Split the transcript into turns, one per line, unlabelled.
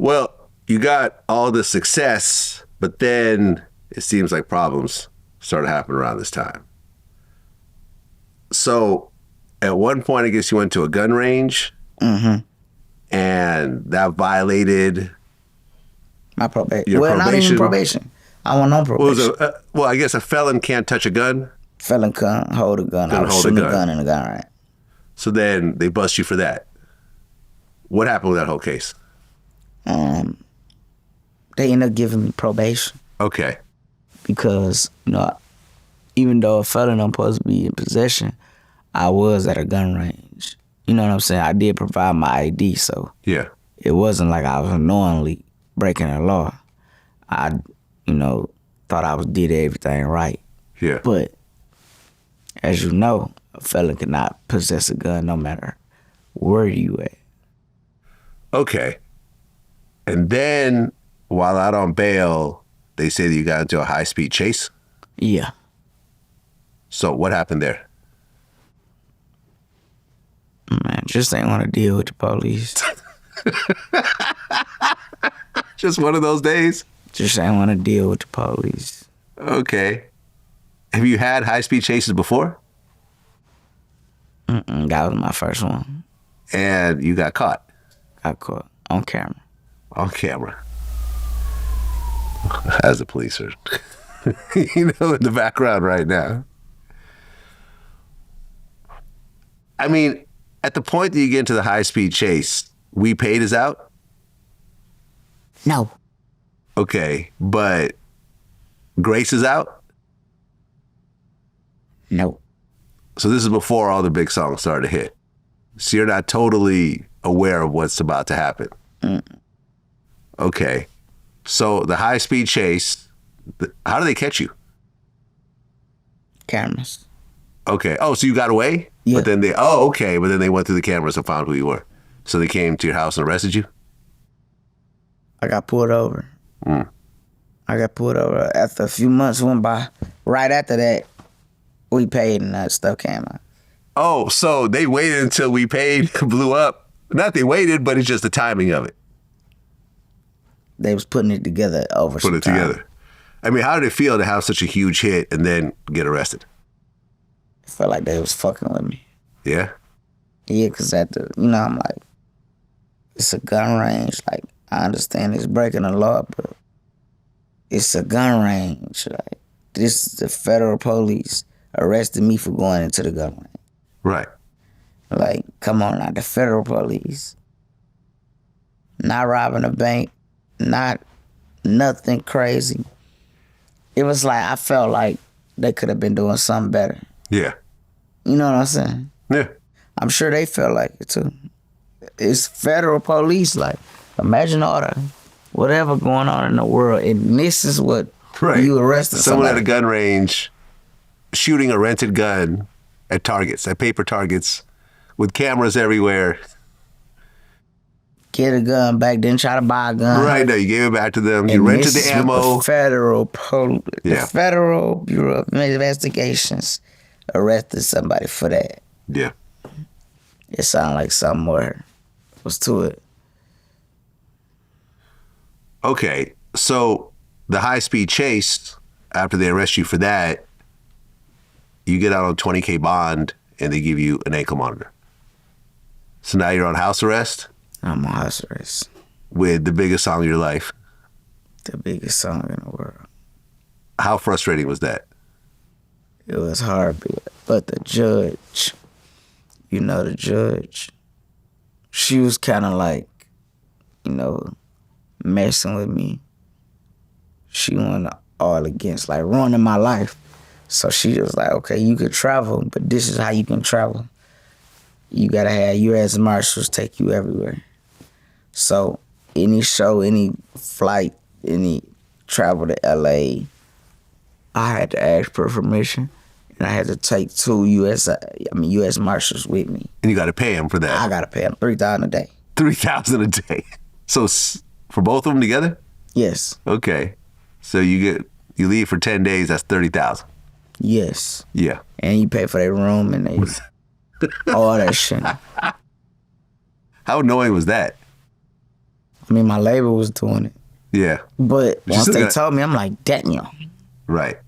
Well, you got all the success, but then it seems like problems started happening around this time. So at one point, I guess you went to a gun range, and that violated
my probation.
Your
well,
probation.
Not even probation. I went on probation.
Well, I guess a felon can't touch a gun.
Felon can't hold a gun. I was shooting a gun in a gun range.
So then they bust you for that. What happened with that whole case?
They ended up giving me probation.
Okay.
Because, even though a felon I'm supposed to be in possession, I was at a gun range. You know what I'm saying? I did provide my ID, so
yeah,
it wasn't like I was unknowingly breaking the law. I, thought I did everything right.
Yeah.
But, as you know, a felon cannot possess a gun no matter where you at.
Okay. And then, while out on bail, they say that you got into a high-speed chase?
Yeah.
So what happened there?
Man, just ain't want to deal with the police.
Just one of those days?
Just ain't want to deal with the police.
Okay. Have you had high-speed chases before?
That was my first one.
And you got caught?
Got caught on camera.
On camera. As the police are, in the background right now. I mean, at the point that you get into the high-speed chase, We Paid is out?
No.
Okay, but Grace is out?
No.
So this is before all the big songs started to hit. So you're not totally aware of what's about to happen. Okay. So the high-speed chase, how do they catch you?
Cameras.
Okay. Oh, so you got away?
Yeah.
But then but then they went through the cameras and found who you were. So they came to your house and arrested you?
I got pulled over. I got pulled over after a few months went by. Right after that, We Paid and that stuff came out.
Oh, so they waited until We Paid blew up. Not they waited, but it's just the timing of it.
They was putting it together over some time.
Together. I mean, how did it feel to have such a huge hit and then get arrested?
I felt like they was fucking with me.
Yeah?
Yeah, because I'm like, it's a gun range. Like, I understand it's breaking the law, but it's a gun range. Like, this is the federal police arrested me for going into the gun range.
Right.
Like, come on now, the federal police. Not robbing a bank, not nothing crazy. It was like, I felt like they could have been doing something better.
Yeah.
You know what I'm saying?
Yeah.
I'm sure they felt like it too. It's federal police. Like, imagine all the whatever going on in the world, and this is what you arrested
someone
somebody.
at a gun range shooting a rented gun at targets, at paper targets, with cameras everywhere.
Get a gun back, then try to buy a gun.
Right, no, you gave it back to them. You rented the ammo.
The Federal Bureau of Investigations arrested somebody for that.
Yeah.
It sounded like something more was to it.
Okay, so the high-speed chase, after they arrest you for that, you get out on $20,000 bond and they give you an ankle monitor. So now you're on house arrest?
I'm on house arrest.
With the biggest song of your life?
The biggest song in the world.
How frustrating was that?
It was hard, but the judge, the judge, she was kind of like, messing with me. She went all against, like, ruining my life. So she was like, okay, you could travel, but this is how you can travel. You gotta have U.S. Marshals take you everywhere. So any show, any flight, any travel to L.A., I had to ask for permission, and I had to take two U.S. Marshals with me.
And you got to pay them for that?
I got to pay them $3,000 a day.
$3,000 a day. So for both of them together?
Yes.
Okay. So you leave for 10 days, that's $30,000.
Yes.
Yeah.
And you pay for their room and all that shit.
How annoying was that?
I mean, my label was doing it.
Yeah.
But
You
once
still
they
got-
told me, I'm like, damn.
Right.